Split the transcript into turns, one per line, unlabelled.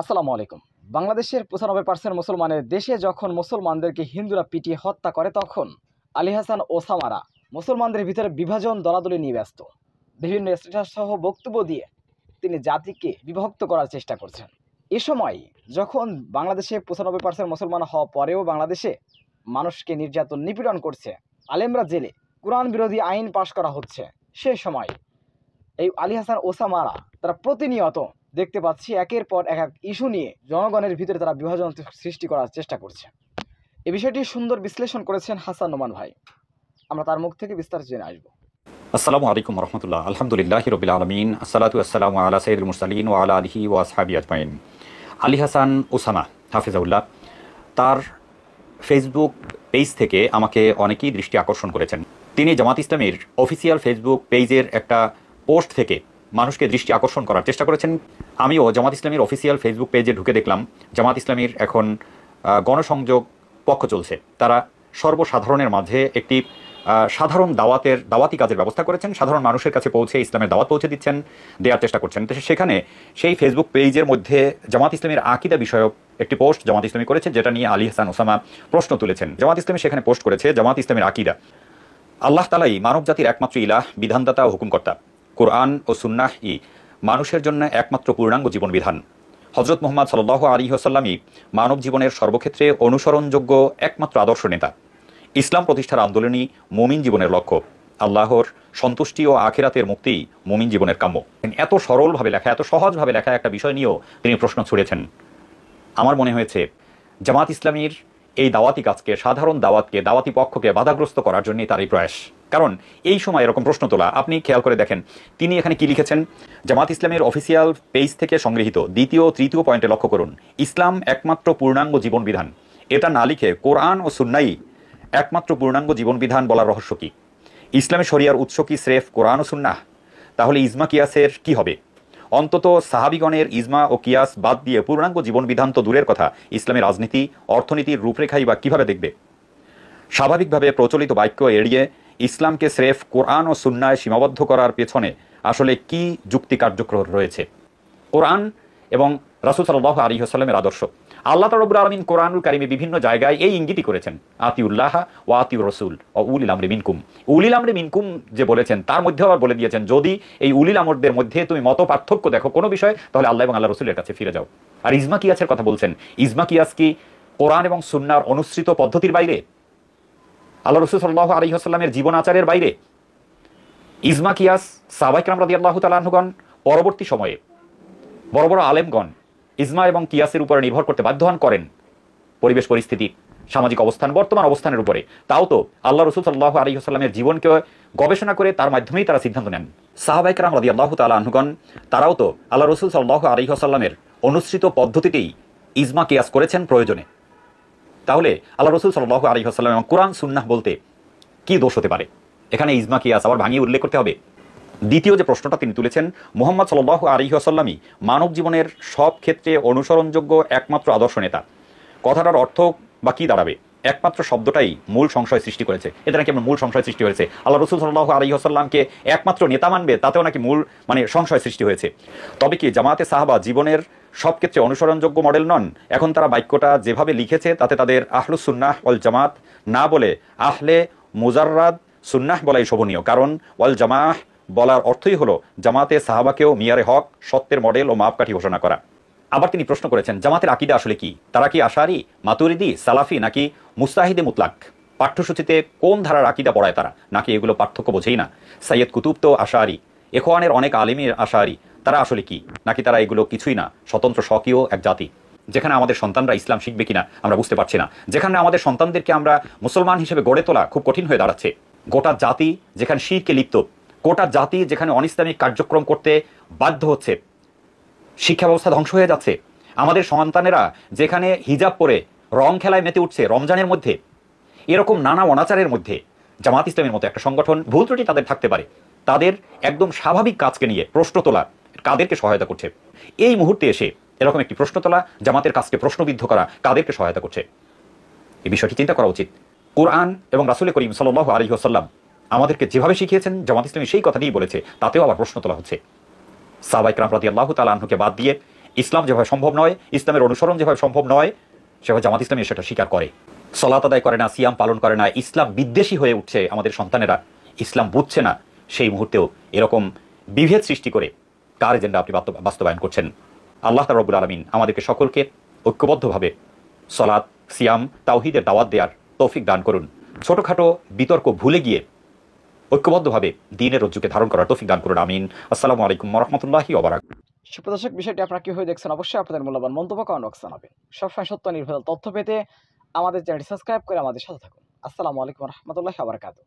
আসসালামু আলাইকুম। বাংলাদেশের ৯৫% মুসলমানের দেশে যখন মুসলমানদেরকে হিন্দুরা পিটিয়ে হত্যা করে, তখন আলী হাসান ওসামারা মুসলমানদের ভিতরে বিভাজন দলাদলি নিয়ে ব্যস্ত। বিভিন্ন স্ট্যাটাস সহ বক্তব্য দিয়ে তিনি জাতিকে বিভক্ত করার চেষ্টা করছেন। এ সময় যখন বাংলাদেশে ৯৫% মুসলমান হওয়া পরেও বাংলাদেশে মানুষকে নির্যাতন নিপীড়ন করছে, আলেমরা জেলে, কোরআন বিরোধী আইন পাশ করা হচ্ছে, সে সময় এই আলী হাসান ওসামারা তারা প্রতিনিয়ত দেখতে পাচ্ছি একের পর এক ইস্যু নিয়ে জনগণের ভিতরে তারা বিভাজন সৃষ্টি করার চেষ্টা করছে। এই বিষয়টি সুন্দর বিশ্লেষণ করেছেন হাসান নোমান ভাই। আমরা তার মুখ থেকে বিস্তারিত জেনে আসবো।
আসসালামু আলাইকুম রহমতুল্লাহ। আলহামদুলিল্লাহি রাব্বিল আলামিন, আসসালাতু ওয়াসসালামু আলা সাইয়্যিদিল মুরসালিন ওয়া আলা আলিহি ওয়া আসহাবিহি আজমাইন। আলী হাসান ওসামা হাফিজাহুল্লাহ তার ফেসবুক পেজ থেকে আমাকে অনেকেই দৃষ্টি আকর্ষণ করেছেন। তিনি জামাত ইসলামীর অফিসিয়াল ফেসবুক পেজের একটা পোস্ট থেকে মানুষকে দৃষ্টি আকর্ষণ করার চেষ্টা করেছেন। আমিও জামাত ইসলামীর অফিসিয়াল ফেসবুক পেজে ঢুকে দেখলাম জামাত ইসলামীর এখন গণসংযোগ পক্ষ চলছে। তারা সর্বসাধারণের মাঝে একটি সাধারণ দাওয়াতি কাজের ব্যবস্থা করেছেন। সাধারণ মানুষের কাছে পৌঁছে ইসলামের দাওয়াত পৌঁছে দিচ্ছেন, দেওয়ার চেষ্টা করছেন। তো সেখানে সেই ফেসবুক পেজের মধ্যে জামাত ইসলামীর আকীদা বিষয়ক একটি পোস্ট জামাত ইসলামী করেছে, যেটা নিয়ে আলী হাসান ওসামা প্রশ্ন তুলেছেন। জামাত ইসলামী সেখানে পোস্ট করেছে, জামাত ইসলামীর আকীদা আল্লাহ তাআলাই মানব জাতির একমাত্র ইলাহ, বিধানদাতা ও হুকুমকর্তা। কোরআন ও সুন্নাহ-ই মানুষের জন্য একমাত্র পূর্ণাঙ্গ জীবন বিধান। হযরত মুহাম্মদ সাল্লাল্লাহু আলাইহি ওয়াসাল্লামই মানব জীবনের সর্বক্ষেত্রে অনুসরণযোগ্য একমাত্র আদর্শ নেতা। ইসলাম প্রতিষ্ঠার আন্দোলনই মুমিন জীবনের লক্ষ্য। আল্লাহর সন্তুষ্টি ও আখিরাতের মুক্তিই মুমিন জীবনের কাম্য। এত সরলভাবে লেখা, এত সহজভাবে লেখা একটা বিষয় নিয়েও তিনি প্রশ্ন ছুড়েছেন। আমার মনে হয়েছে জামাত ইসলামীর এই দাওয়াতি কাজকে, সাধারণ দাওয়াতকে, দাওয়াতি পক্ষকে বাধাগ্রস্ত করার জন্যই তার এই প্রয়াস। কারণ এই সময় এরকম প্রশ্ন তোলা, আপনি খেয়াল করে দেখেন তিনি এখানে কি লিখেছেন। জামাত ইসলামের অফিসিয়াল পেজ থেকে সংগৃহীত দ্বিতীয় ও তৃতীয় পয়েন্টে লক্ষ্য করুন, ইসলাম একমাত্র পূর্ণাঙ্গ জীবন বিধান। এটা না লিখে কোরআন ও সুন্নাহই একমাত্র পূর্ণাঙ্গ জীবন বিধান বলার রহস্য কি? ইসলামী শরিয়ার উৎস কি স্রেফ কোরআন ও সুন্নাহ? তাহলে ইজমা কিয়াসের কি হবে? অন্তত সাহাবিগণের ইজমা ও কিয়াস বাদ দিয়ে পূর্ণাঙ্গ জীবন বিধান তো দূরের কথা, ইসলামের রাজনীতি, অর্থনীতির রূপরেখাই বা কীভাবে দেখবে? স্বাভাবিকভাবে প্রচলিত বাক্য এড়িয়ে ইসলামকে স্রেফ কোরআন ও সুন্নায় সীমাবদ্ধ করার পেছনে আসলে কি যুক্তি কার্যক্রম রয়েছে? কোরআন এবং রাসূল সাল্লাল্লাহু আলাইহি ওয়াসাল্লামের আদর্শ, আল্লাহ রাব্বুল আলামিন কোরআনুল কারীমে বিভিন্ন জায়গায় এই ইঙ্গিতই করেছেন, আতিউল্লাহ ওয়া আতিউর রাসূল ওয়া উলিল আমরি মিনকুম। উলিল আমরি মিনকুম যে বলেছেন, তার মধ্যে আবার বলে দিয়েছেন যদি এই উলিল আমরদের মধ্যে তুমি মত পার্থক্য দেখো কোনো বিষয়, তাহলে আল্লাহ এবং আল্লাহ রাসূলের কাছে ফিরে যাও। আর ইজমা কিয়াসের কথা বলছেন, ইজমা কিয়াস কি কোরআন এবং সুন্নাহর অনুসৃত পদ্ধতির বাইরে? আল্লাহ রাসূল সাল্লাল্লাহু আলাইহি ওয়াসাল্লামের জীবন আচারের বাইরে? ইজমা কিয়াস সাহাবায়ে কেরাম রাদিয়াল্লাহু তাআলা আনহুগণ পরবর্তী সময়ে বড় বড় আলেমগণ ইজমা এবং কিয়াসের উপরে নির্ভর করতে বাধ্য হন করেন, পরিবেশ পরিস্থিতি, সামাজিক অবস্থান, বর্তমান অবস্থানের উপরে। তাও তো আল্লাহ রাসূল সাল্লাল্লাহু আলাইহি ওয়াসাল্লামের জীবনকে গবেষণা করে তার মাধ্যমেই তারা সিদ্ধান্ত নেন। সাহাবায়ে কেরাম রাদিয়াল্লাহু তাআলা আনহুগণ তারাও তো আল্লাহ রাসূল সাল্লাল্লাহু আলাইহি ওয়াসাল্লামের অনুসৃত পদ্ধতিতেই ইজমা কিয়াস করেছেন প্রয়োজনে। তাহলে আল্লাহ রাসূল সাল্লাল্লাহু আলাইহি ওয়াসাল্লাম এবং কোরআন সুন্নাহ বলতে কি দোষ হতে পারে? এখানে ইজমা কিয়াস আবার ভাঙিয়ে উল্লেখ করতে হবে। দ্বিতীয় যে প্রশ্নটা তিনি তুলেছেন, মুহাম্মদ সাল্লাল্লাহু আলাইহি ওয়াসাল্লামই মানব জীবনের সব ক্ষেত্রে অনুসরণযোগ্য একমাত্র আদর্শ নেতা। কথাটার অর্থ বা কি দাঁড়াবে? একমাত্র শব্দটাই মূল সংশয় সৃষ্টি করেছে। এতে নাকি মূল সংশয় সৃষ্টি হয়েছে। আল্লাহ রাসূল সাল্লাল্লাহু আলাইহি ওয়াসাল্লামকে একমাত্র নেতা মানবে, তাতেও নাকি মূল সংশয় সৃষ্টি হয়েছে। তবে কি জামাতে সাহাবা জীবনের সব ক্ষেত্রে অনুসরণযোগ্য মডেল নন? এখন তারা বাক্যটা যেভাবে লিখেছে তাতে তাদের আহলুস সুন্নাহ ওয়াল জামাত না বলে আহলে মুজাররাদ সুন্নাহ বলাই শোভনীয়। কারণ ওয়াল জামাহ বলার অর্থই হলো জামাতে সাহাবাকেও মিয়ারে হক, সত্যের মডেল ও মাপকাঠি ঘোষণা করা। আবার তিনি প্রশ্ন করেছেন, জামাতের আকীদা আসলে কি? তারা কি আশারি, মাতুরিদি, সালাফি নাকি মুস্তাহিদে মুতলাক? পাঠ্যসূচিতে কোন ধারার আকীদা পড়ায় তারা? নাকি এগুলো পার্থক্য বোঝেই না? সাইয়্যিদ কুতুব তো আশারি, ইখওয়ানের অনেক আলিমের আশারি। তারা আসলে কি? নাকি তারা এগুলো কিছুই না, স্বতন্ত্র স্বকীয় এক জাতি? যেখানে আমাদের সন্তানরা ইসলাম শিখবে কিনা আমরা বুঝতে পারছি না, যেখানে আমাদের সন্তানদেরকে আমরা মুসলমান হিসেবে গড়ে তোলা খুব কঠিন হয়ে দাঁড়াচ্ছে। গোটা জাতি যেখানে শিরকে লিপ্ত, গোটা জাতি যেখানে অনিসলামিক কার্যক্রম করতে বাধ্য হচ্ছে, শিক্ষা ব্যবস্থা ধ্বংস হয়ে যাচ্ছে। আমাদের সন্তানেরা যেখানে হিজাব পরে রং খেলায় মেতে উঠছে রমজানের মধ্যে, এরকম নানা অনাচারের মধ্যে জামাত ইসলামের মতো একটা সংগঠন, ভুল ত্রুটি তাদের থাকতে পারে, তাদের একদম স্বাভাবিক কাজকে নিয়ে প্রশ্ন তোলা কাদেরকে সহায়তা করছে? এই মুহূর্তে এসে এরকম একটি প্রশ্ন তোলা, জামাতের কাজকে প্রশ্নবিদ্ধ করা কাদেরকে সহায়তা করছে? এই বিষয়টি চিন্তা করা উচিত। কোরআন এবং রাসূল করিম সাল্লাল্লাহু আলাইহি ওয়াসাল্লাম আমাদেরকে যেভাবে শিখিয়েছেন জামাত ইসলামী সেই কথাটিই বলেছে, তাতেও আবার প্রশ্ন তোলা হচ্ছে। সাহাবায়ে কেরাম রাদিয়াল্লাহু তাআলা আনহুকে বাদ দিয়ে ইসলাম যেভাবে সম্ভব নয়, ইসলামের অনুসরণ যেভাবে সম্ভব নয়, সেভাবে জামাত ইসলামী সেটা স্বীকার করে। সালাত আদায় করে না, সিয়াম পালন করে না, ইসলাম বিদ্বেষী হয়ে উঠছে আমাদের সন্তানেরা, ইসলাম বুঝছে না, সেই মুহূর্তেও এরকম বিভেদ সৃষ্টি করে কার এজেন্ডা আপনি বাস্তবায়ন করছেন? আল্লাহ তাআলা রব্বুল আলামিন আমাদেরকে সকলকে ঐক্যবদ্ধভাবে সালাত, সিয়াম, তাওহীদের দাওয়াত দেওয়ার তৌফিক দান করুন। ছোটখাটো বিতর্ক ভুলে গিয়ে ঐক্যবদ্ধভাবে দ্বীনের রজ্জুকে ধারণ করার তৌফিক দান করুন। আমিন। আসসালামু আলাইকুম ওয়া রাহমাতুল্লাহি ওয়া বারাকাতুহু।
সুপ্রদর্শক, বিষয়টি আপনারা কীভাবে দেখছেন অবশ্যই আপনাদের মূল্যবান মন্তব্য কমেন্ট বক্সে জানাবেন। সবসময় সত্য নির্ভেজাল তথ্য পেতে আমাদের চ্যানেলটি সাবস্ক্রাইব করে আমাদের সাথে থাকুন। আসসালামু আলাইকুম ওয়া রাহমাতুল্লাহি ওয়া বারাকাতুহু।